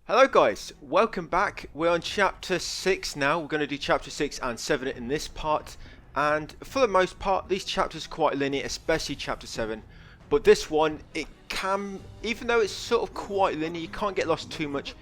Hello guys, welcome back. We're on chapter 6 now. We're going to do chapter 6 and 7 in this part, and for the most part these chapters are quite linear, especially chapter 7, but this one, it can, even though it's sort of quite linear, you can't get lost too much.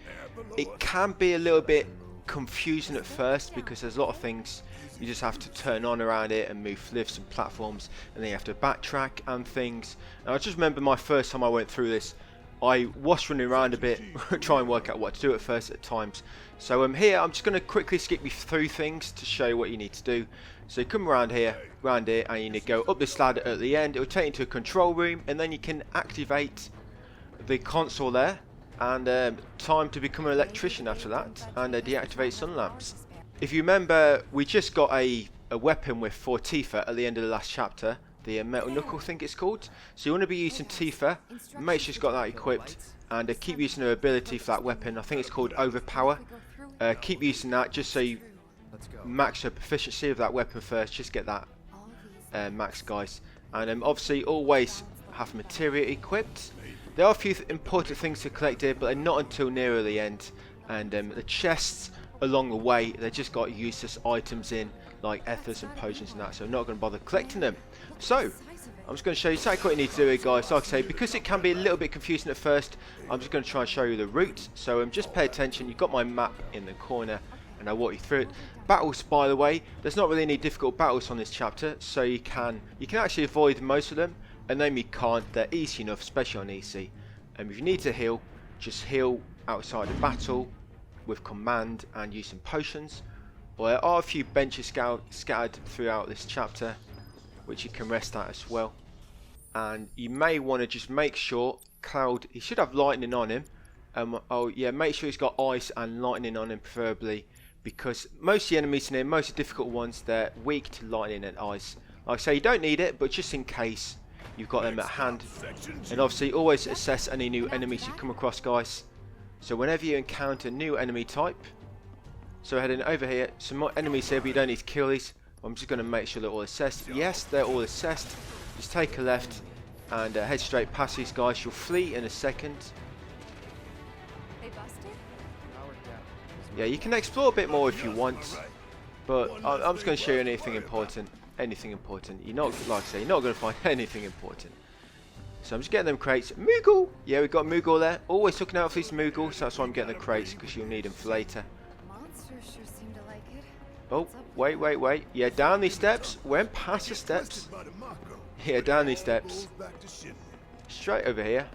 It can be a little bit confusing at first because there's a lot of things you just have to turn on around it and move lifts and platforms, and then you have to backtrack and things. And I just remember my first time I went through this, I was running around a bit, trying to work out what to do at first at times. So here, I'm just going to quickly skip you through things to show you what you need to do. So you come around here, and you need to go up this ladder at the end. It will take you to a control room, and then you can activate the console there. And time to become an electrician after that, and deactivate sun lamps. If you remember, we just got a weapon with for Tifa at the end of the last chapter. The metal knuckle, I think it's called. So you want to be using Tifa, make sure she's got that equipped, and keep using her ability for that weapon. I think it's called Overpower. Keep using that just so you max her proficiency of that weapon first. Just get that max, guys. And obviously always have materia equipped. There are a few important things to collect here, but they're not until nearer the end. And the chests along the way, they just got useless items in, like ethers and potions and that, so I'm not going to bother collecting them. So I'm just going to show you exactly what you need to do here, guys. Like I say, because it can be a little bit confusing at first, I'm just going to try and show you the route. So just pay attention. You've got my map in the corner and I'll walk you through it. Battles, by the way, there's not really any difficult battles on this chapter, so you can actually avoid most of them, and then you can't. They're easy enough, especially on easy. And if you need to heal, just heal outside of battle with command and use some potions. Well, there are a few benches scattered throughout this chapter, which you can rest at as well. And you may want to just make sure Cloud, he should have lightning on him. Oh yeah, make sure he's got ice and lightning on him preferably, because most of the enemies in here, most of the difficult ones, they're weak to lightning and ice. Like I say, you don't need it, but just in case you've got them at hand. And obviously always assess any new enemies you come across, guys. So whenever you encounter a new enemy type, so heading over here, some more enemies here, but you don't need to kill these. I'm just going to make sure they're all assessed. Yes, they're all assessed. Just take a left and head straight past these guys. You'll flee in a second. Yeah, you can explore a bit more if you want, but I'm just going to show you anything important. You're not, like I say, you're not going to find anything important. So I'm just getting them crates. Moogle! Yeah, we've got Moogle there. Always looking out for these Moogles, so that's why I'm getting the crates, because you'll need them for later. Oh, wait. Yeah, down these steps. Went past the steps. Yeah, down these steps. Straight over here.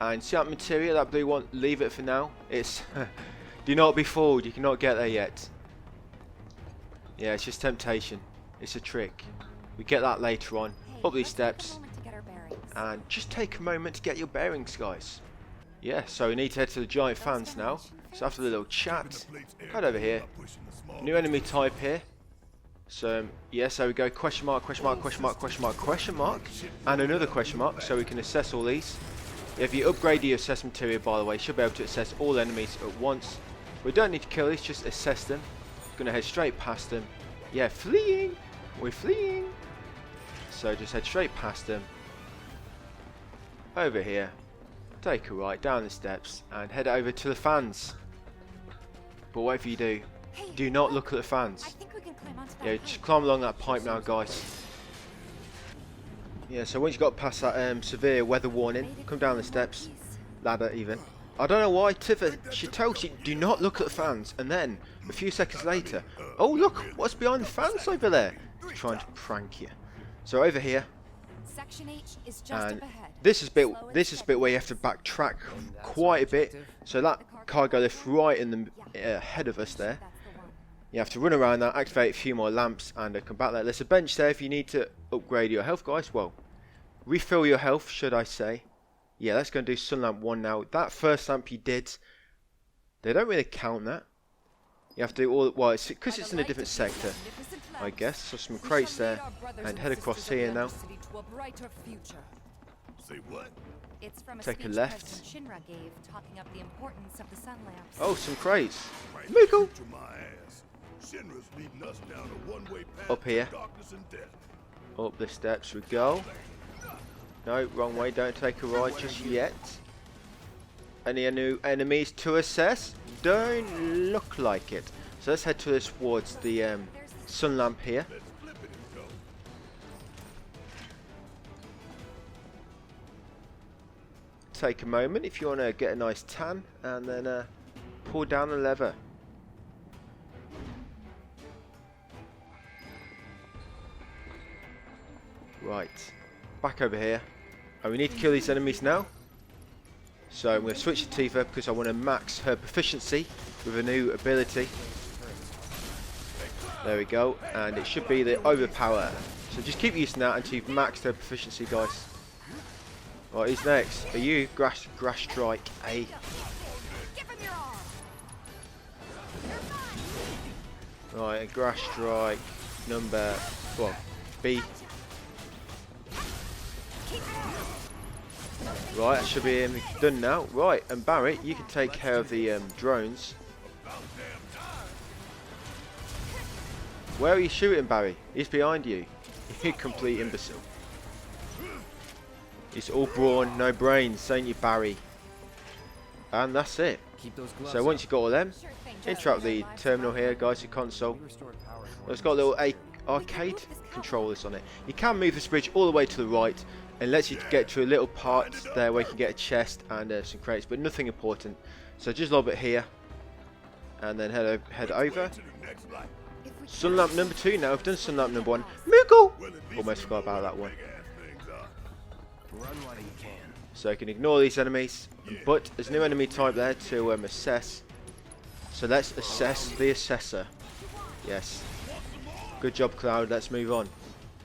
And see that material, that blue one, leave it for now. It's... do not be fooled, you cannot get there yet. Yeah, it's just temptation. It's a trick. We get that later on. Up these steps. And just take a moment to get your bearings, guys. Yeah, so we need to head to the giant fans now. So after the little chat, head over here. New enemy type here. So yeah, so we go question mark, question mark, question mark, question mark, question mark, and another question mark, so we can assess all these. If you upgrade your assessment material, by the way, you should be able to assess all enemies at once. We don't need to kill these, just assess them. Gonna head straight past them. Yeah, fleeing. We're fleeing. So just head straight past them. Over here. Take a right down the steps and head over to the fans. But whatever you do, do not look at the fans. Yeah, just climb along that pipe now, guys. Yeah, so once you got past that severe weather warning, come down the steps, ladder even. I don't know why Tifa, she tells you do not look at the fans, and then a few seconds later, oh look, what's behind the fans over there? It's trying to prank you. So over here, and this is a bit where you have to backtrack quite a bit. So that cargo lift right in the ahead of us there. You have to run around that, activate a few more lamps, and come back there. There's a bench there if you need to upgrade your health, guys. Well, refill your health, should I say. Yeah, let's go and do sun lamp 1 now. That first lamp you did, they don't really count that. You have to do all, well, it's because it's in a different sector, I guess. So some crates there, and head across here now. Take a left. Oh, some crates. Moogle! Up here. Up the steps we go. No, wrong way, don't take a ride just yet. Any new enemies to assess? Don't look like it. So let's head towards the sun lamp here. Take a moment if you want to get a nice tan, and then pull down the lever. Right, back over here, and we need to kill these enemies now. So I'm going to switch to Tifa because I want to max her proficiency with a new ability. There we go, and it should be the overpower. So just keep using that until you've maxed her proficiency, guys. Right, who's next? Are you? Grass Strike A. Right, and Grass Strike number, what, B. Right, that should be done now. Right, and Barry, you can take care of the drones. Where are you shooting, Barry? He's behind you. You complete imbecile. It's all brawn, no brains, ain't you, Barry? And that's it. So once you've got all them, interrupt the terminal here, guys, your console. It's got a little arcade controllers on it. You can move this bridge all the way to the right, and lets you get to a little part there where you can get a chest and some crates, but nothing important. So just lob it here, and then head over. Sun lamp number 2 now. We've done sun lamp number 1. Moogle! Almost forgot about that one. So you can ignore these enemies, but there's a new enemy type there to assess. So let's assess the assessor. Yes. Good job, Cloud. Let's move on.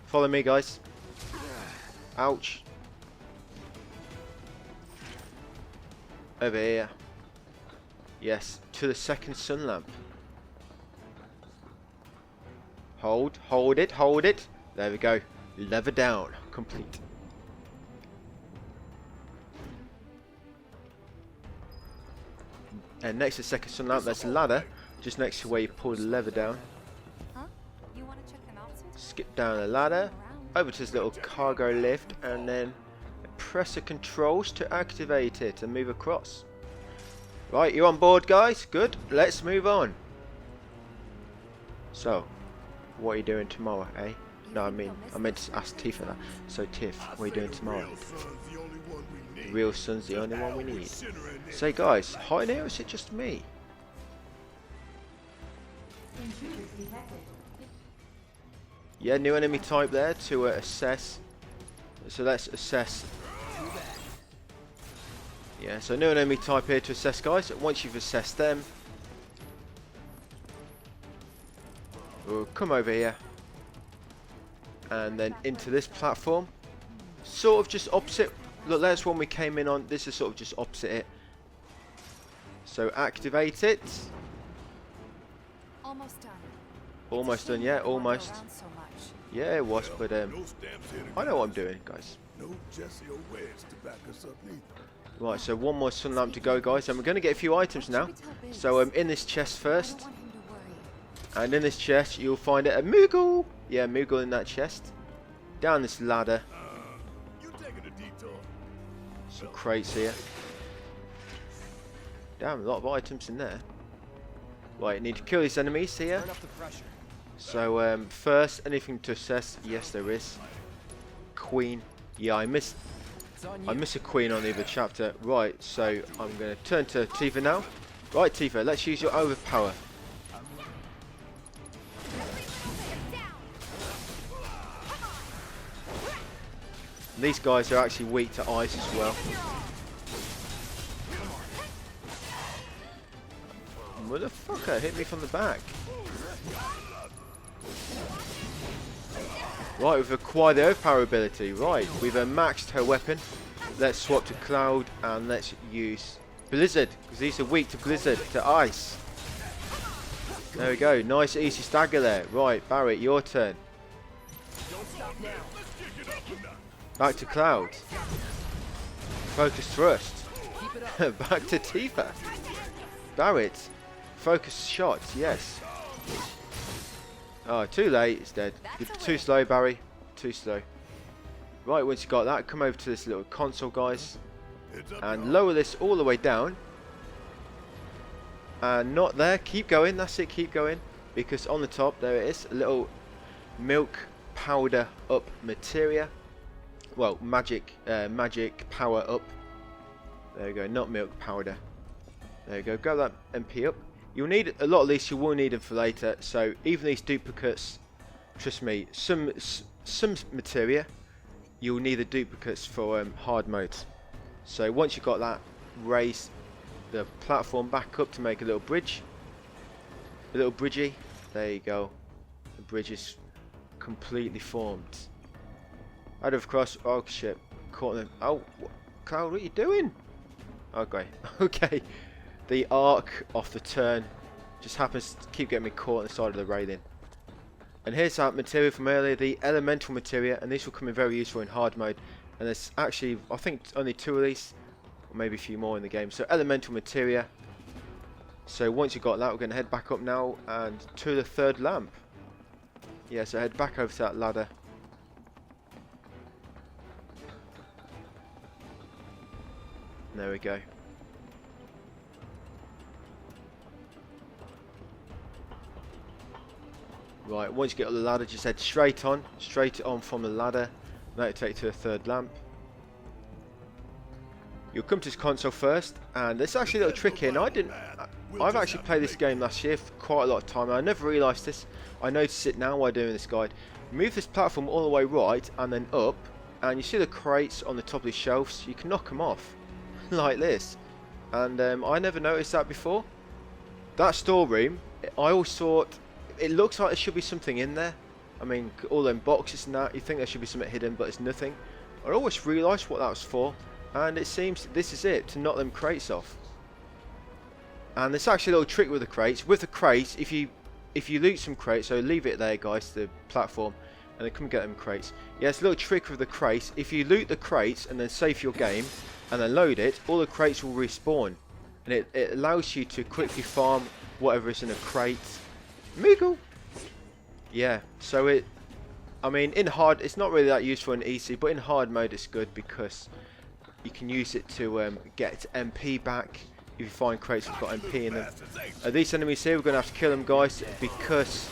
Follow me, guys. Ouch. Over here. Yes, to the second sun lamp. Hold it. There we go. Lever down. Complete. And next to the second sun lamp, there's a ladder just next to where you pull the lever down. Skip down the ladder, over to this little cargo lift, and then press the controls to activate it and move across. Right, you're on board, guys? Good. Let's move on. So, what are you doing tomorrow, eh? No, I meant to ask Tifa that. So, Tiff, what are you doing tomorrow? The real sun's the only one we need. Say, guys, hi there, or is it just me? Yeah, new enemy type there to assess. So let's assess. Yeah, so new enemy type here to assess, guys. Once you've assessed them, we'll come over here and then into this platform. Sort of just opposite. Look, that's one we came in on. This is sort of just opposite it. So activate it. Almost done. Almost done, yeah, almost. Yeah, it was, but I know what I'm doing, guys. Right, so one more sun lamp to go, guys, and we're going to get a few items now. So in this chest first, and in this chest you'll find a Moogle. Yeah, Moogle in that chest. Down this ladder. Some crates here. Damn, a lot of items in there. Right, need to kill these enemies here. So first, anything to assess? Yes, there is. Queen. Yeah, I miss a queen on the other chapter. Right, so I'm going to turn to Tifa now. Right, Tifa, let's use your overpower. And these guys are actually weak to ice as well. Motherfucker, hit me from the back. Right, we've acquired the overpower ability. Right, we've maxed her weapon. Let's swap to Cloud and let's use Blizzard, because these are weak to Blizzard, to ice. There we go, nice easy stagger there. Right, Barrett, your turn. Back to Cloud. Focus thrust. Back to Tifa. Barrett. Focus shots, yes. Oh, too late, it's dead. You're too slow, Barry. Too slow. Right, once you got that, come over to this little console, guys. and lower this all the way down. And not there, keep going, that's it, keep going, because on the top there it is, a little milk powder up materia. Well, magic power up. There you go, not milk powder. There you go, go that MP up. You'll need a lot of these, you will need them for later, so even these duplicates, trust me, some materia, you'll need the duplicates for hard mode. So once you've got that, raise the platform back up to make a little bridge. A little bridgey. There you go. The bridge is completely formed. Out of cross. Oh shit. Caught them. Oh, Cloud, what are you doing? Okay. Okay. The arc off the turn just happens to keep getting me caught on the side of the railing. And here's that material from earlier, the elemental materia, and this will come in very useful in hard mode. And there's actually, I think, only 2 of these, or maybe a few more in the game. So elemental materia. So once you've got that, we're going to head back up now and to the 3rd lamp. Yeah, so head back over to that ladder. There we go. Right, once you get on the ladder, just head straight on from the ladder. That'll take you to the 3rd lamp. You'll come to this console first, and there's actually a little trick here. And I've actually played this game last year for quite a lot of time. And I never realised this. I noticed it now while doing this guide. Move this platform all the way right and then up, and you see the crates on the top of the shelves. You can knock them off like this. And I never noticed that before. That storeroom, I always thought it looks like there should be something in there. I mean, all them boxes and that, you think there should be something hidden, but it's nothing. I always realised what that was for. And it seems this is it, to knock them crates off. And there's actually a little trick with the crates. With the crates, if you loot some crates, so leave it there guys, the platform, and then come get them crates. Yeah, it's a little trick with the crates. If you loot the crates and then save your game, and then load it, all the crates will respawn. And it allows you to quickly farm whatever is in a crate. Meagle! Yeah, so I mean, in hard, it's not really that useful in easy, but in hard mode it's good because you can use it to get MP back if you find crates that have got MP in them. These enemies here, we're going to have to kill them, guys, because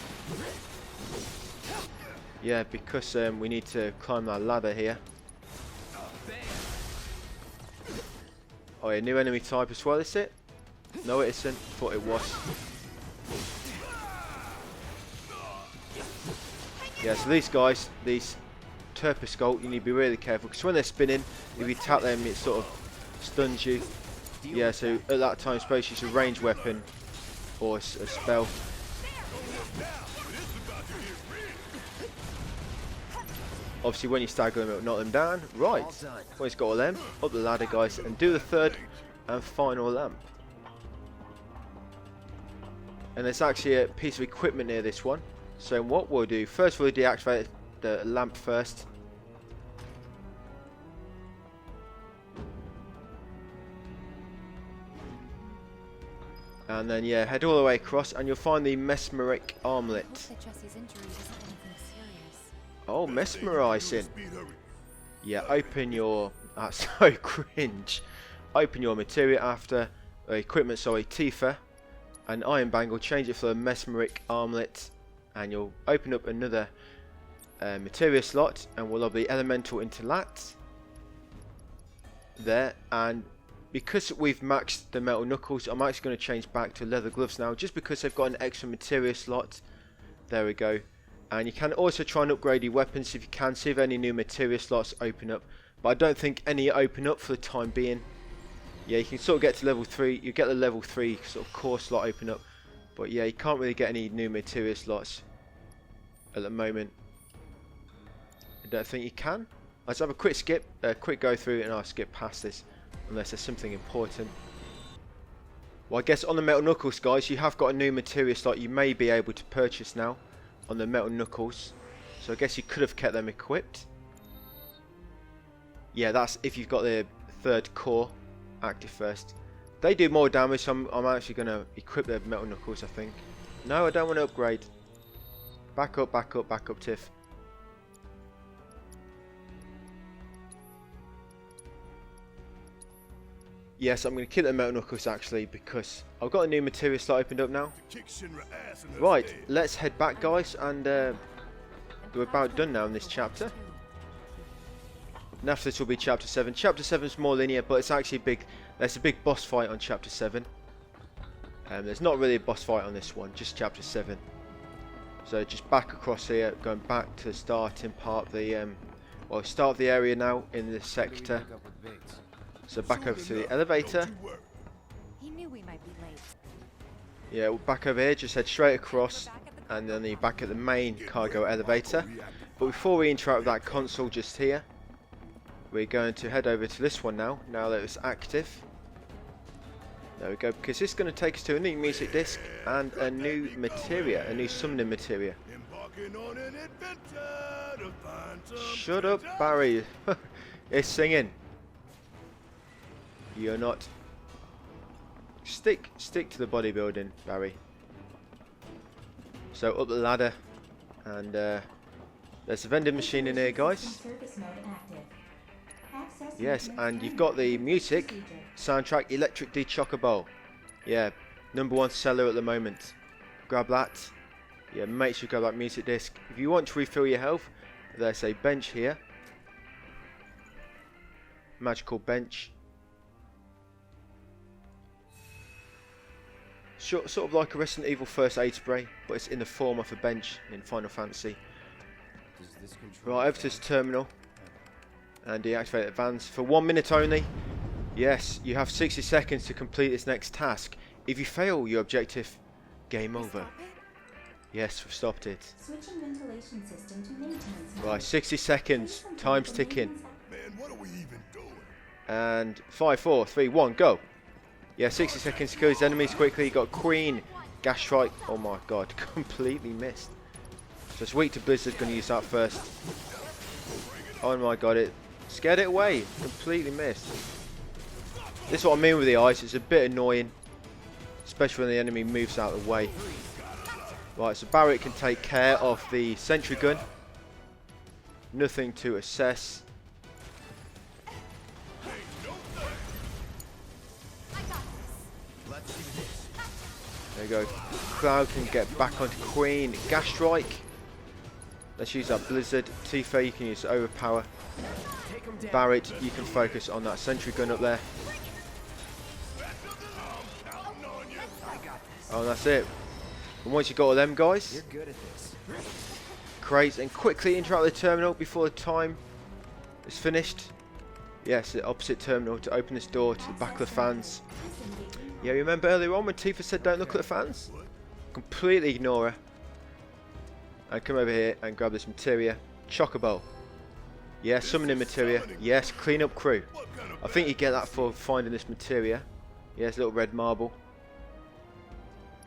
we need to climb that ladder here. Oh yeah, new enemy type as well, is it? No, it isn't. Thought it was. Yeah, so these guys, these Turposcolt, you need to be really careful because when they're spinning, if you tap them, it sort of stuns you. Yeah, so at that time, suppose use a ranged weapon or a spell. Obviously, when you stagger them, it'll knock them down. Right, well, it's got all them. Up the ladder, guys, and do the 3rd and final lamp. And there's actually a piece of equipment near this one. So what we'll do, first we'll deactivate the lamp first. And then yeah, head all the way across and you'll find the mesmeric armlet. Oh, mesmerizing. Yeah, open your, that's so cringe. Open your materia after, equipment, sorry, Tifa. And iron bangle, change it for a mesmeric armlet. And you'll open up another materia slot and we'll have the elemental into that there. And because we've maxed the metal knuckles, I'm actually going to change back to leather gloves now, just because they've got an extra materia slot. There we go. And you can also try and upgrade your weapons if you can, see if any new materia slots open up, but I don't think any open up for the time being. Yeah, you can sort of get to level 3, you get the level 3 sort of core slot open up, but yeah, you can't really get any new materia slots at the moment. I don't think you can. Let's have a quick skip, quick go through, and I'll skip past this unless there's something important. Well, I guess on the metal knuckles, guys, you have got a new materia slot you may be able to purchase now on the metal knuckles, so I guess you could have kept them equipped. Yeah, that's if you've got the 3rd core active first. They do more damage, so I'm actually going to equip the metal knuckles, I think. No, I don't want to upgrade. Back up, back up, back up, Tiff. Yes, I'm going to kill the metal knuckles actually because I've got a new material slot opened up now. Right, let's head back, guys, and we're about done now in this chapter. And after this will be chapter 7. Chapter 7 is more linear, but it's actually big. There's a big boss fight on chapter 7. There's not really a boss fight on this one, just chapter 7. So just back across here, going back to the starting part of the well, start of the area now in this sector. So back over to the elevator. He knew we might be late. Yeah, we're back over here, just head straight across, and then you're back at the main cargo elevator. But before we interact with that console just here, we're going to head over to this one now that it's active. There we go, because this is going to take us to a new music disc and a new materia, a new summoning materia. Shut up, Barry. It's singing. You're not. Stick to the bodybuilding, Barry. So up the ladder, and there's a vending machine in here, guys. Yes, and you've got the music soundtrack, Electric D Chocobo. Yeah, #1 seller at the moment. Grab that. Yeah, make sure you grab that music disc. If you want to refill your health, there's a bench here. Magical bench. Sort of like a Resident Evil first aid spray, but it's in the form of a bench in Final Fantasy. Right, over to this terminal. And deactivate the vans for 1 minute only. Yes, you have 60 seconds to complete this next task. If you fail your objective, game over. Yes, we've stopped it. Switching ventilation system to maintenance. Right, 60 seconds. Time's ticking. Man, what are we even doing? And 5, 4, 3, 1, go. Yeah, 60 seconds to kill his enemies quickly. You got Queen, Gas Strike. Oh my god, completely missed. So it's weak to Blizzard, gonna use that first. Oh my god, it scared it away. Completely missed. This is what I mean with the ice. It's a bit annoying, especially when the enemy moves out of the way. Right, so Barrett can take care of the sentry gun. Nothing to assess. There you go. Cloud can get back onto Queen. Gas Strike. Let's use that Blizzard. Tifa, you can use Overpower. Barrett, you can focus on that sentry gun up there. Oh, that's it. And once you've got all them guys, create and quickly interact with the terminal before the time is finished. Yes, the opposite terminal to open this door to the back of the fans. Yeah, remember earlier on when Tifa said don't look at the fans? Completely ignore her. And come over here and grab this materia. Chocobo. Yes, summoning materia. Yes, clean up crew. I think you get that for finding this materia. Yes, little red marble.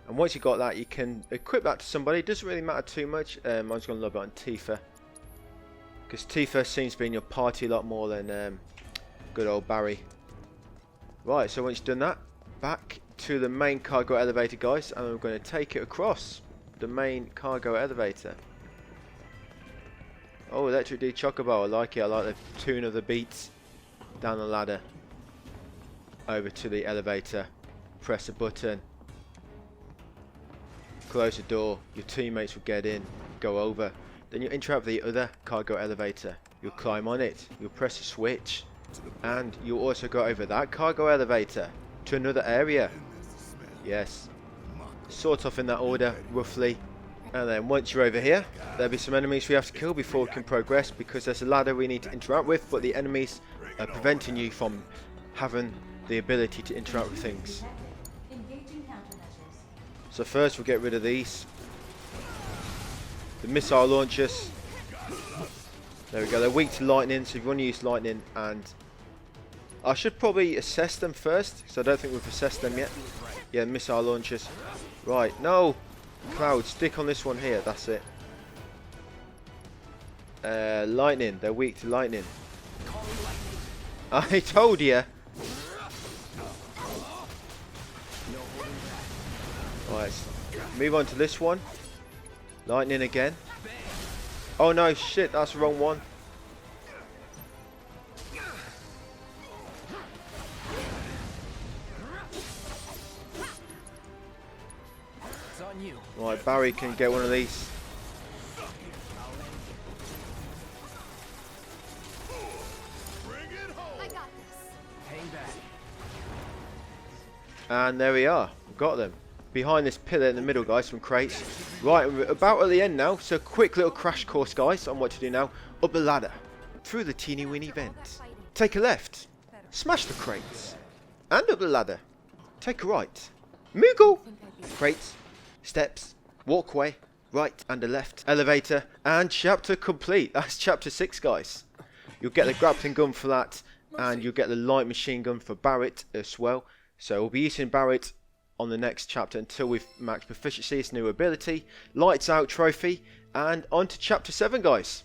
And once you got that, you can equip that to somebody. It doesn't really matter too much. I'm just going to lob it on Tifa, because Tifa seems to be in your party a lot more than good old Barry. Right, so once you've done that, back to the main cargo elevator, guys, and we're going to take it across the main cargo elevator. Oh, Electric D Chocobo, I like it. I like the tune of the beats down the ladder. Over to the elevator. Press a button. Close the door. Your teammates will get in. Go over. Then you'll interact with the other cargo elevator. You'll climb on it. You'll press a switch. And you'll also go over that cargo elevator to another area. Yes. Sort of in that order, roughly. And then once you're over here, there'll be some enemies we have to kill before we can progress, because there's a ladder we need to interact with, but the enemies are preventing you from having the ability to interact with things. So first we'll get rid of these. The missile launchers. There we go, they're weak to lightning, so if you want to use lightning, and I should probably assess them first, because I don't think we've assessed them yet. Yeah, missile launchers. Right, no! Cloud, stick on this one here, that's it. Lightning, they're weak to lightning. I told you! Right, move on to this one. Lightning again. Oh no, shit, that's the wrong one. Right, Barry can get one of these. I got this. And there we are. We've got them. Behind this pillar in the middle, guys, some crates. Right, we're about at the end now. So quick little crash course, guys, on what to do now. Up the ladder. Through the teeny weeny vent. Take a left. Smash the crates. And up the ladder. Take a right. Moogle. Crates. Steps. Walkway. Right and a left. Elevator. And chapter complete. That's chapter 6, guys. You'll get the grappling gun for that. And you'll get the light machine gun for Barrett as well. So we'll be using Barrett on the next chapter until we've maxed proficiency, his new ability. Lights out trophy. And on to chapter 7, guys.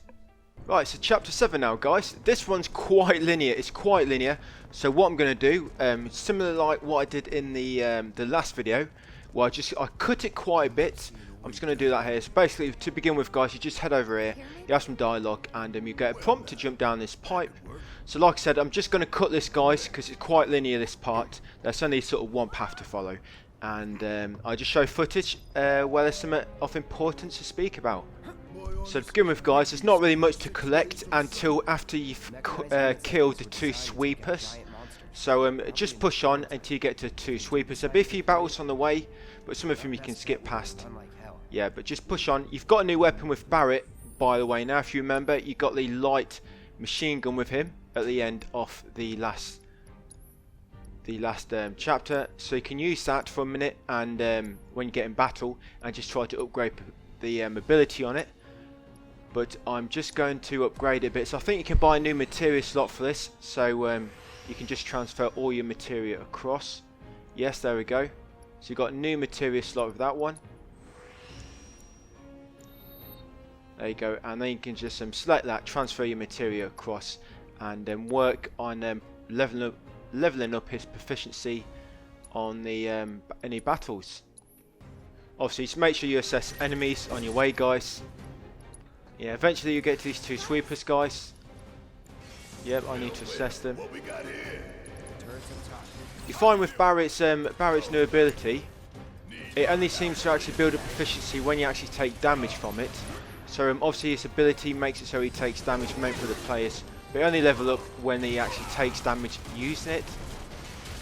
Right, so chapter 7 now, guys. This one's quite linear. It's quite linear. So what I'm going to do, similar like what I did in the last video, where I cut it quite a bit. I'm just going to do that here. So basically, to begin with, guys, you just head over here. You have some dialogue, and you get a prompt to jump down this pipe. So like I said, I'm just going to cut this, guys, because it's quite linear, this part. There's only sort of one path to follow. And I just show footage where there's something of importance to speak about. So to begin with, guys, there's not really much to collect until after you've killed the 2 sweepers. So just push on until you get to 2 sweepers. There'll be a few battles on the way, but some of them you can skip past. Yeah, but just push on. You've got a new weapon with Barrett, by the way. Now, if you remember, you got the light machine gun with him at the end of the last chapter. So you can use that for a minute, and when you get in battle, and just try to upgrade the ability on it. But I'm just going to upgrade it a bit. So I think you can buy a new materia slot for this. So you can just transfer all your materia across. Yes, there we go. So you've got a new materia slot with that one. There you go. And then you can just select that, transfer your materia across, and then work on leveling up his proficiency on the any battles. Obviously, just make sure you assess enemies on your way, guys. Yeah, eventually you get to these 2 sweepers, guys. Yep, I need to assess them. You find with Barrett's new ability, it only seems to actually build up proficiency when you actually take damage from it. So obviously his ability makes it so he takes damage meant for the players, but only level up when he actually takes damage using it.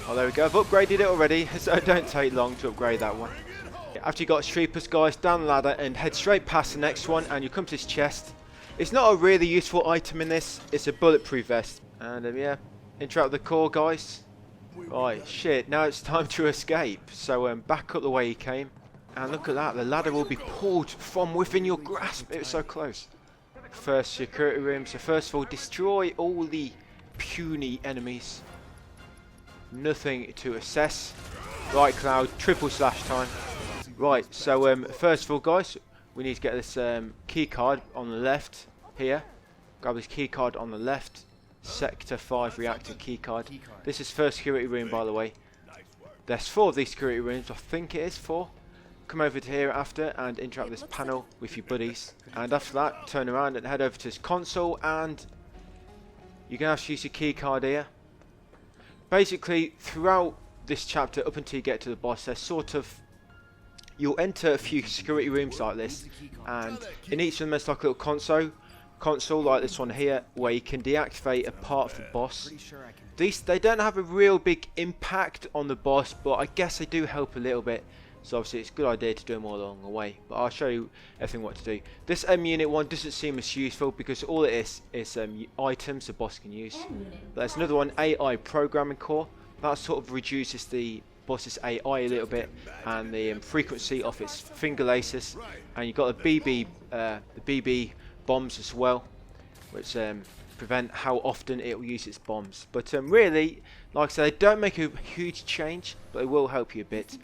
Oh, there we go. I've upgraded it already, so it don't take long to upgrade that one. After you got sweepers, guys, down the ladder and head straight past the next one, and you come to this chest. It's not a really useful item in this. It's a bulletproof vest. And yeah, interact with the core, guys. Right, shit. Now it's time to escape. So back up the way he came, and look at that. The ladder will be pulled from within your grasp. It was so close. First security room. So first of all, destroy all the puny enemies. Nothing to assess. Right, Cloud. Triple slash time. Right, so first of all, guys, we need to get this key card on the left here. Grab this key card on the left. Sector 5 reactor key card. This is first security room, by the way. There's 4 of these security rooms. I think it is 4. Come over to here after and interact with this panel with your buddies. And after that, turn around and head over to this console, and you're going to have to use your key card here. Basically, throughout this chapter, up until you get to the boss, there's sort of... You'll enter a few security rooms like this, and in each of them there's like a little console like this one here, where you can deactivate a part of the boss. They don't have a real big impact on the boss, but I guess they do help a little bit. So obviously it's a good idea to do them all along the way. But I'll show you everything what to do. This unit one doesn't seem as useful because all it is items the boss can use. There's another one, AI programming core. That sort of reduces the boss's AI a little bit, and the frequency of its finger laces. And you've got the BB bombs as well, which prevent how often it will use its bombs. But really, like I said, they don't make a huge change, but they will help you a bit.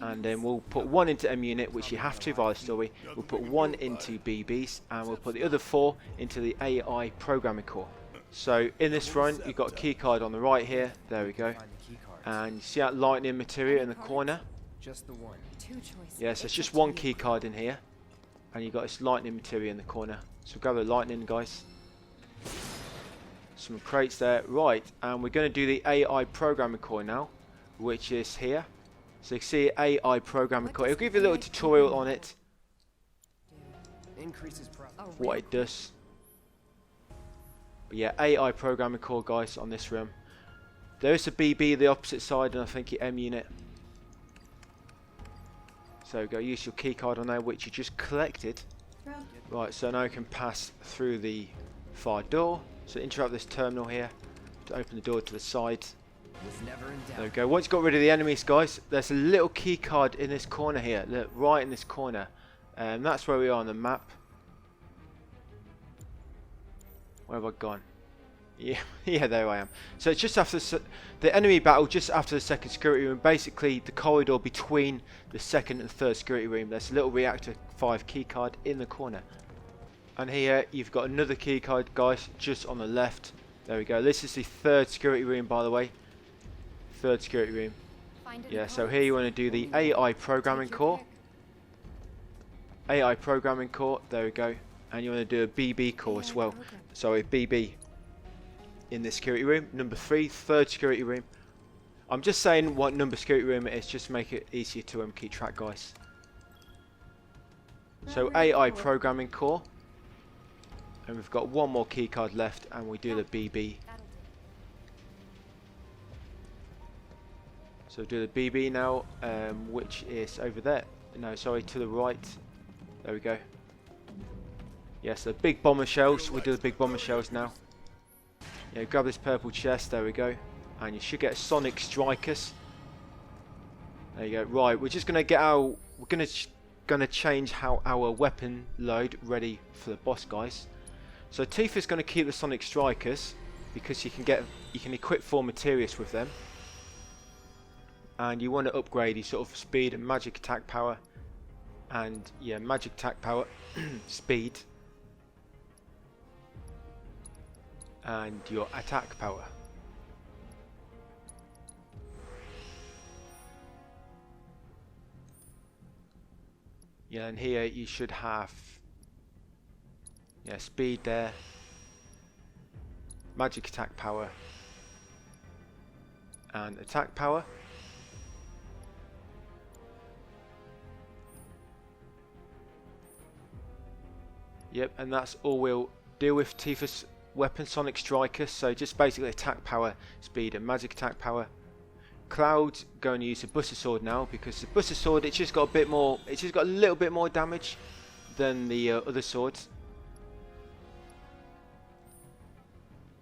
And then we'll put 1 into M unit, which you have to via the story. We'll put 1 into BBs, and we'll put the other 4 into the AI programming core. So in this run, you've got a key card on the right here. There we go. And you see that lightning material in the corner? Just the one. 2 choices. Yes, there's just 1 key card in here, and you've got this lightning material in the corner. So grab the lightning, guys. Some crates there. Right, and we're going to do the AI programming core now, which is here. So you can see AI programming core. It'll give you a little tutorial on it, Increases what it does. But yeah, AI programming core, guys, on this room. There is a BB the opposite side, and I think your M unit. So go use your key card on there, which you just collected. Right, so now you can pass through the far door. So interrupt this terminal here to open the door to the side. There we go. Once you've got rid of the enemies, guys, there's a little key card in this corner here. Look, right in this corner. And that's where we are on the map. Where have I gone? Yeah, yeah, there I am. So it's just after the enemy battle, just after the second security room. Basically, the corridor between the second and third security room. There's a little reactor 5 key card in the corner. And here you've got another key card, guys, just on the left. There we go. This is the third security room, by the way. Third security room. Yeah, so here you want to do the AI programming core. AI programming core, there we go. And you want to do a BB core as well. Sorry, BB in this security room. Number 3, third security room. I'm just saying what number security room it is, just to make it easier to keep track, guys. So AI programming core. And we've got one more key card left, and we do the BB. So do the BB now, which is over there. No, sorry, to the right. There we go. Yes, the big bomber shells. We'll do the big bomber shells now. Yeah, grab this purple chest. There we go. And you should get sonic strikers. There you go. Right, we're just gonna get our. We're gonna change how our weapon load ready for the boss, guys. So Tifa's gonna keep the sonic strikers because you can equip 4 materials with them. And you want to upgrade your sort of speed and magic attack power, and yeah, magic attack power, speed, and your attack power. Yeah, and here you should have speed there, magic attack power, and attack power. Yep, and that's all we'll deal with Tifa's weapon, Sonic Striker. So just basically attack power, speed, and magic attack power. Cloud's going to use the Buster Sword now because the Buster Sword, it's just got a little bit more damage than the other swords.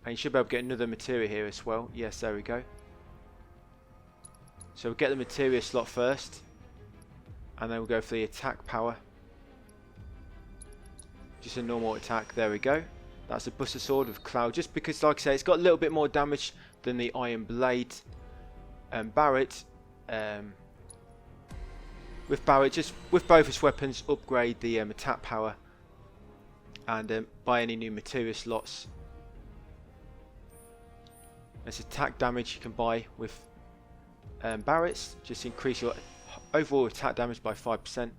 And you should be able to get another materia here as well. Yes, there we go. So we'll get the materia slot first, and then we'll go for the attack power. Just a normal attack. There we go. That's a Buster Sword with Cloud. Just because, like I say, it's got a little bit more damage than the Iron Blade. Barrett, with Barrett, just with both his weapons, upgrade the attack power and buy any new materia slots. There's attack damage you can buy with Barrett's. Just increase your overall attack damage by 5%.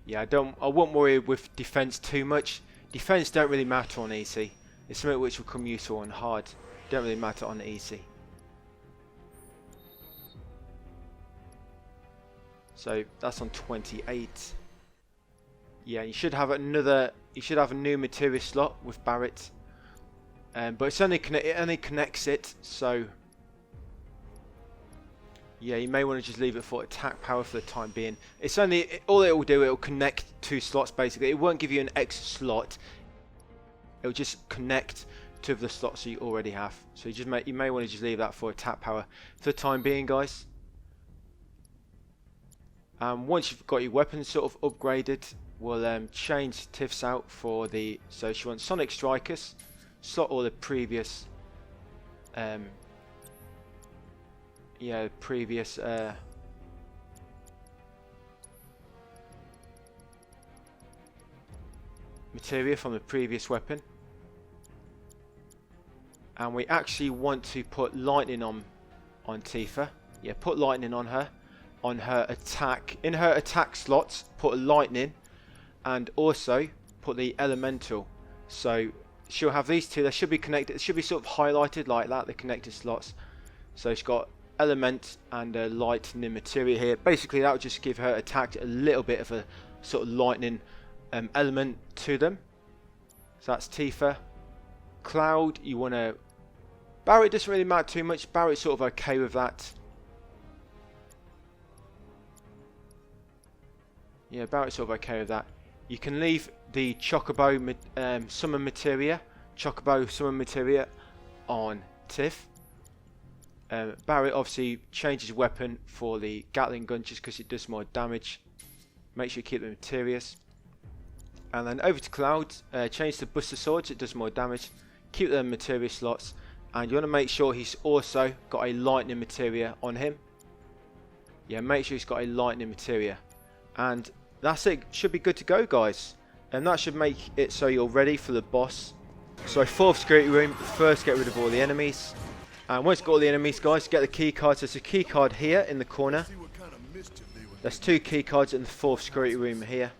Yeah, I won't worry with defense too much. Defense don't really matter on easy. It's something which will come useful on hard. Don't really matter on easy. So that's on 28. Yeah, you should have another. You should have a new materia slot with Barrett, but it only connects it. So yeah, you may want to just leave it for attack power for the time being. It's only all it will do. It will connect 2 slots basically. It won't give you an extra slot. It will just connect to the slots you already have. So you may want to just leave that for attack power for the time being, guys. Once you've got your weapons sort of upgraded, we'll change Tiff's out for the. So she wants Sonic Strikers. Slot all the previous. Materia from the previous weapon, and we actually want to put lightning on Tifa. Yeah, put lightning on her attack, in her attack slots. Put a lightning, and also put the elemental. So she'll have these two. They should be connected. It should be sort of highlighted like that, the connected slots. So she's got element and a lightning materia here. Basically that would just give her attack a little bit of a sort of lightning element to them. So that's Tifa. Cloud, you want to... Barret doesn't really matter too much. Barret's sort of okay with that. Yeah, Barret's sort of okay with that. You can leave the Chocobo summon materia, on Tiff. Barret obviously changes weapon for the Gatling gun just because it does more damage. Make sure you keep the materias. And then over to Cloud, change the Buster Swords, it does more damage. Keep the materia slots. And you want to make sure he's also got a lightning materia on him. Yeah, make sure he's got a lightning materia. And that's it, should be good to go, guys. And that should make it so you're ready for the boss. So 4th security room, first get rid of all the enemies. And once you've got all the enemies, guys, get the key cards. There's a key card here in the corner. There's 2 key cards in the 4th security room here.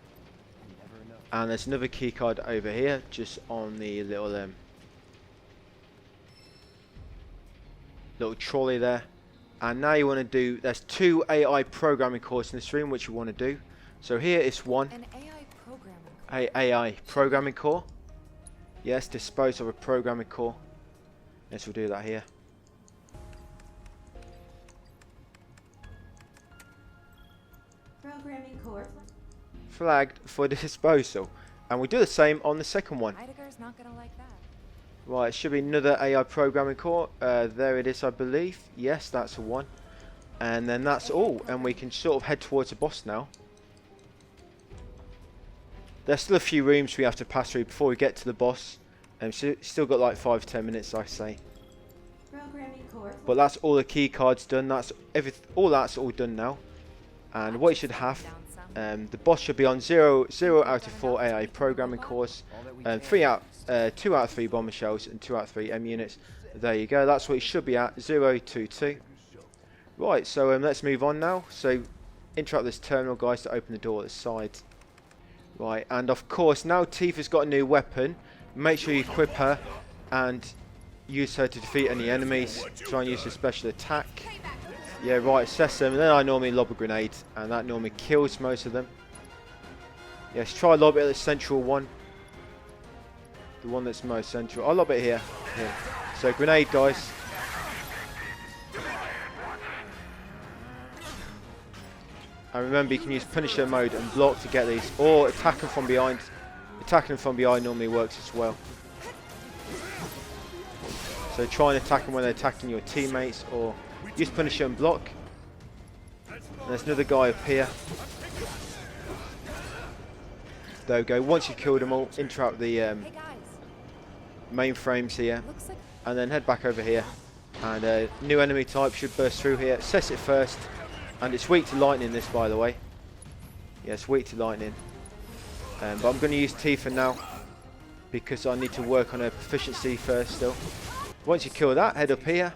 And there's another key card over here, just on the little trolley there. And now you want to do, there's 2 AI programming cores in this room which you want to do. So here is one. An AI programming. AI programming core. Yes, dispose of a programming core. Yes, we'll do that here. Programming core. Flagged for disposal. And we do the same on the second one. Heidegger's not gonna like that. Right, it should be another AI programming core. There it is, I believe. Yes, that's the one. And then that's all. And we can sort of head towards the boss now. There's still a few rooms we have to pass through before we get to the boss. So still got like 5-10 minutes, I say. Programming core. But that's all the key cards done. That's all that's all done now. And what you should have, the boss should be on 0 out of 4 AI programming cores, 2 out of 3 bomber shells, and 2 out of 3 M units. There you go. That's what it should be at, 0, 2, 2. Right. So let's move on now. So interrupt this terminal, guys, to open the door at the side. Right. And of course, now Tifa's got a new weapon. Make sure you equip her and use her to defeat any enemies. Try and use her special attack. Yeah, right, assess them, and then I normally lob a grenade, and that normally kills most of them. Yes, try lob it at the central one. The one that's most central. I'll lob it here. So, grenade, guys. And remember, you can use Punisher mode and block to get these, or attack them from behind. Attacking them from behind normally works as well. So, try and attack them when they're attacking your teammates, or use Punisher and block. And there's another guy up here. There we go. Once you've killed them all, interrupt the Hey guys, mainframes here. And then head back over here. And a new enemy type should burst through here. Assess it first. And it's weak to lightning, this, by the way. Yeah, it's weak to lightning. But I'm going to use Tifa now, because I need to work on her proficiency first still. Once you kill that, head up here.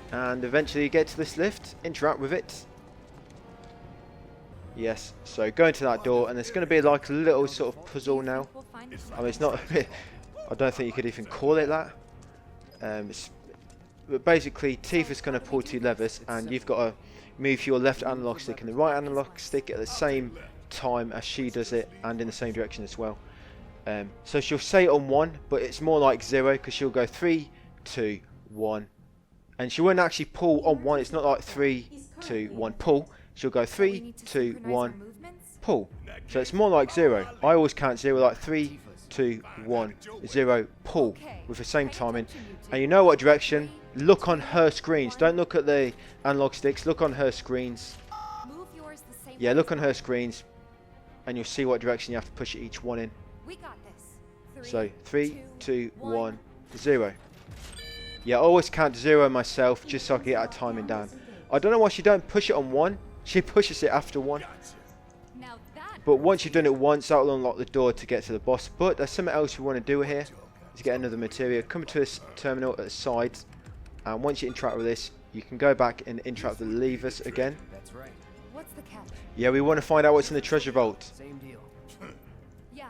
And eventually you get to this lift, interact with it. Yes, so go into that door, and there's going to be like a little sort of puzzle now. we'll find I mean, it's not, I don't think you could even call it that. But basically, Tifa's going to pull 2 levers, and you've got to move your left analog stick and the right analog stick at the same time as she does it, and in the same direction as well. So she'll say it on 1, but it's more like 0, because she'll go 3, 2, 1. And she won't actually pull on 1. It's not like 3, 2, 1, pull. She'll go 3, 2, 1, pull. So it's more like 0. I always count 0 like 3, 2, 1, 0, pull with the same timing. And you know what direction. Look on her screens. Don't look at the analog sticks. Look on her screens. Move yours the same Yeah, way. look on her screens. And you'll see what direction you have to push each one in. We got this. So 3, 2, 1, 0. Yeah, I always count to 0 myself, just so I can get that timing down. I don't know why she don't push it on 1. She pushes it after 1. Now that But once you've done it once, that will unlock the door to get to the boss. But there's something else we want to do here. Is get another materia. Come to this terminal at the side. And once you interact with this, you can go back and interact with the levers again. That's right. what's the catch? Yeah, we want to find out what's in the treasure vault. Same deal. Yeah.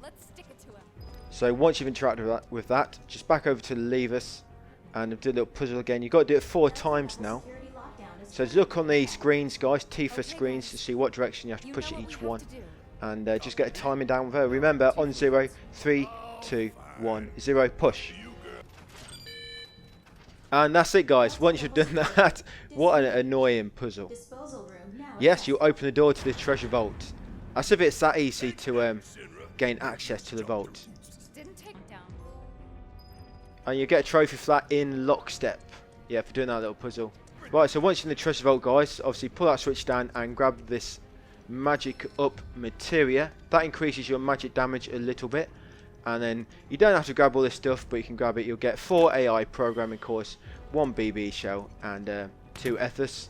Let's stick it to him. So once you've interacted with that, just back over to the levers and do a little puzzle again. You've got to do it 4 times now. Security lockdown is So just look on the screens, guys, Tifa Okay, screens, guys. to see what direction you have to You push know at what each we have one. to do. And just get a timing down with her. Remember, on 0, 3, 2, 1, 0, push. And that's it, guys. Once you've done that, what an annoying puzzle. disposal room now. Yes, you open the door to the treasure vault. As if it's that easy to gain access to the vault. Just didn't take it down. And you get a trophy for that in lockstep. Yeah, for doing that little puzzle. Right, so once you're in the treasure vault, guys, obviously pull that switch down and grab this magic up materia. That increases your magic damage a little bit. And then you don't have to grab all this stuff, but you can grab it. You'll get 4 AI programming course, 1 BB shell, and 2 ethers.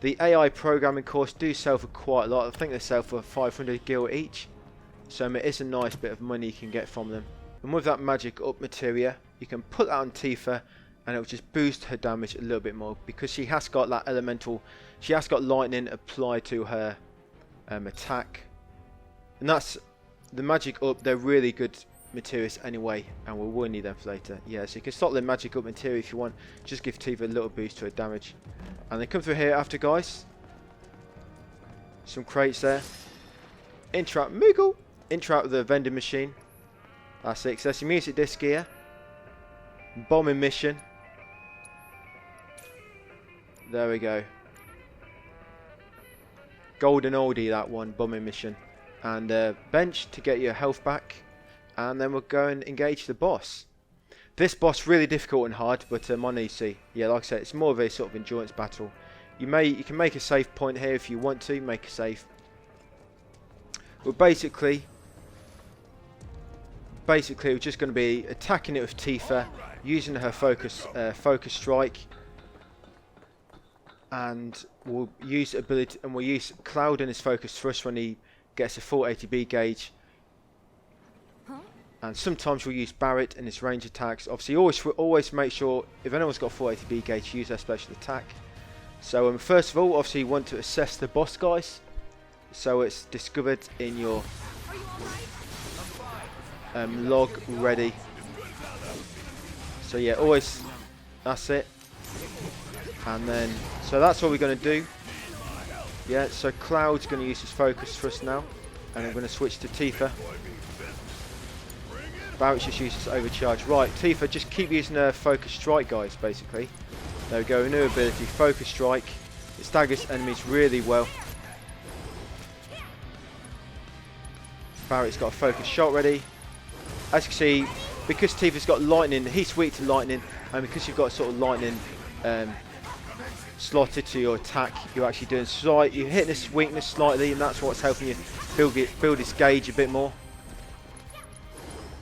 The AI programming course do sell for quite a lot. I think they sell for 500 gil each. So it is a nice bit of money you can get from them. And with that magic up materia, you can put that on Tifa, and it will just boost her damage a little bit more because she has got that elemental. She has got lightning applied to her attack, and that's the magic up. They're really good materials anyway, and we will need them for later. Yeah, so you can stop the magic up material if you want. Just give Tifa a little boost to her damage. And they come through here after, guys. Some crates there. Interact Moogle. Interact with the vending machine. That's it. So that's your music disc here. Bombing mission. There we go. Golden oldie, that one. Bombing mission. And bench to get your health back. And then we'll go and engage the boss. This boss really difficult and hard, but on easy. Yeah, like I said, it's more of a sort of endurance battle. You can make a save point here if you want to. Make a save. Well, basically we're just going to be attacking it with Tifa, using her focus strike, and we'll use ability, and we'll use Cloud in his focus thrust when he gets a full ATB gauge. And sometimes we'll use Barrett in his range attacks. Obviously, always make sure if anyone's got a full ATB gauge, use their special attack. So first of all, obviously you want to assess the boss, guys. So it's discovered in your log ready. So yeah, always, that's it. And then, so that's what we're going to do. Yeah, so Cloud's going to use his focus thrust now. And I'm going to switch to Tifa. Barrett just uses overcharge. Right, Tifa, just keep using her focus strike, guys, basically. There we go, new ability, focus strike. It staggers enemies really well. Barrett's got a focus shot ready. As you can see, because Tifa's got lightning, he's weak to lightning, and because you've got sort of lightning slotted to your attack, you're actually doing you're hitting this weakness slightly, and that's what's helping you build his gauge a bit more.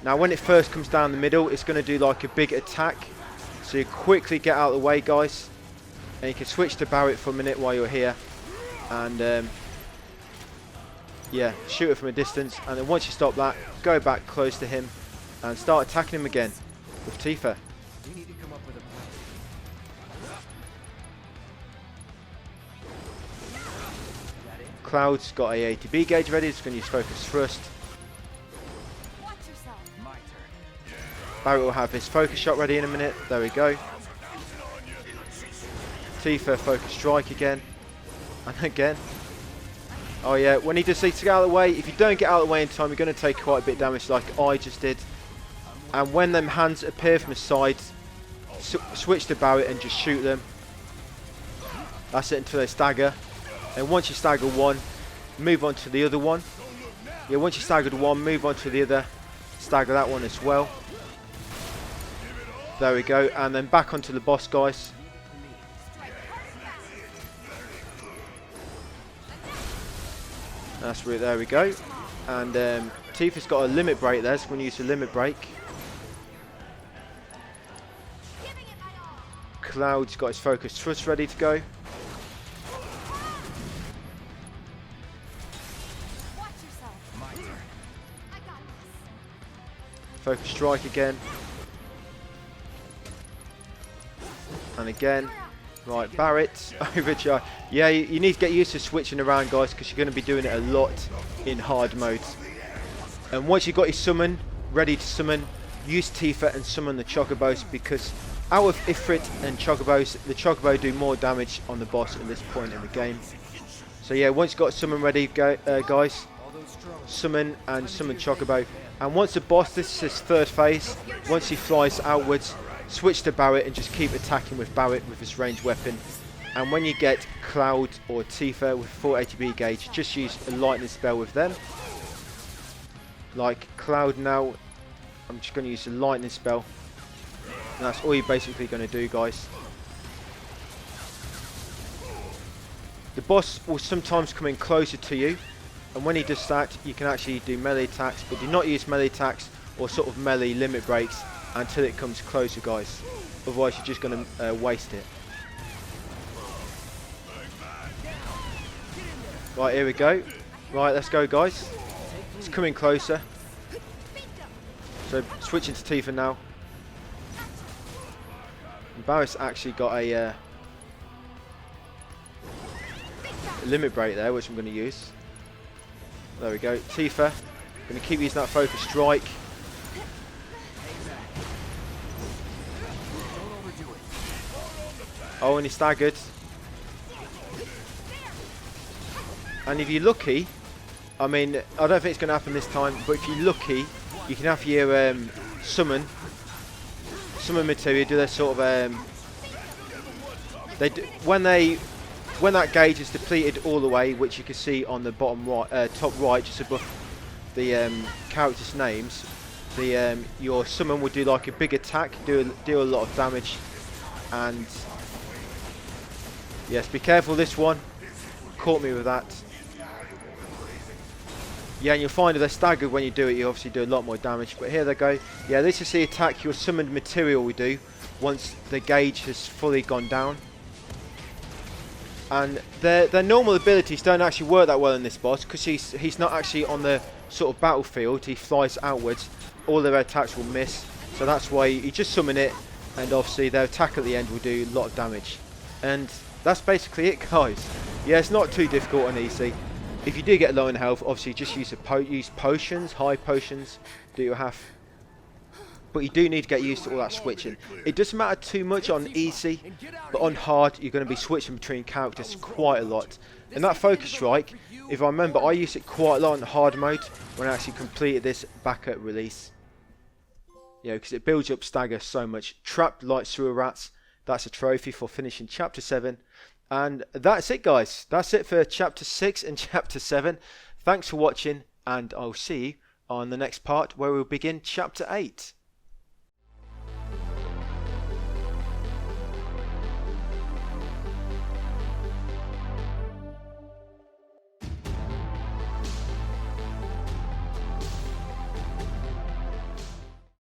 Now when it first comes down the middle, it's going to do like a big attack. So you quickly get out of the way, guys. And you can switch to Barrett for a minute while you're here. And yeah, shoot it from a distance. And then once you stop that, go back close to him and start attacking him again with Tifa. We need to come up with a plan. Cloud's got a ATB gauge ready. It's going to use focus thrust. Barrett will have his focus shot ready in a minute. There we go. Tifa focus strike again. And again. Oh yeah, when he just needs to get out of the way, if you don't get out of the way in time, you're going to take quite a bit of damage like I just did. And when them hands appear from the side, switch to Barrett and just shoot them. That's it until they stagger. And once you stagger one, move on to the other one. Yeah, once you staggered one, move on to the other. Stagger that one as well. There we go, and then back onto the boss, guys. That's where, there we go. And Tifa's got a limit break there, so we're going to use the limit break. Cloud's got his focus thrust ready to go. Focus strike again. And again. Right, Barrett, overcharge. Yeah, you need to get used to switching around, guys, because you're going to be doing it a lot in hard mode. And once you've got your summon ready to summon, use Tifa and summon the Chocobos, because out of Ifrit and Chocobos, the Chocobo do more damage on the boss at this point in the game. So yeah, once you've got summon ready, guys, summon and summon Chocobo. And once the boss, this is his third phase, once he flies outwards, switch to Barret and just keep attacking with Barret with his ranged weapon. And when you get Cloud or Tifa with full ATB gauge, just use a lightning spell with them. Like Cloud now, I'm just going to use a lightning spell. And that's all you're basically going to do, guys. The boss will sometimes come in closer to you, and when he does that, you can actually do melee attacks, but do not use melee attacks or sort of melee limit breaks until it comes closer, guys. Otherwise you're just going to waste it. Right, here we go. Right, let's go, guys. It's coming closer. So switching to Tifa now. And Barret's actually got a limit break there, which I'm going to use. There we go. Tifa. Going to keep using that focus strike. Oh, and he staggered. And if you're lucky, I mean, I don't think it's going to happen this time, but if you're lucky, you can have your summon material do their sort of when that gauge is depleted all the way, which you can see on the bottom right, top right, just above the characters' names, your summon will do like a big attack, do a lot of damage, and yes, be careful this one. Caught me with that. Yeah, and you'll find if they're staggered when you do it, you obviously do a lot more damage. But here they go. Yeah, this is the attack your summoned material will do once the gauge has fully gone down. And their normal abilities don't actually work that well in this boss, because he's not actually on the sort of battlefield. He flies outwards. All their attacks will miss. So that's why you just summon it, and obviously their attack at the end will do a lot of damage. And that's basically it, guys. Yeah, it's not too difficult and easy. If you do get low in health, obviously just use potions, high potions, do your half. But you do need to get used to all that switching. It doesn't matter too much on easy, but on hard you're going to be switching between characters quite a lot. And that focus strike, if I remember, I used it quite a lot in hard mode when I actually completed this back at release. Yeah, because it builds up stagger so much. Trapped like sewer rats, that's a trophy for finishing chapter 7. And that's it, guys. That's it for chapter 6 and chapter 7. Thanks for watching, and I'll see you on the next part where we'll begin chapter 8.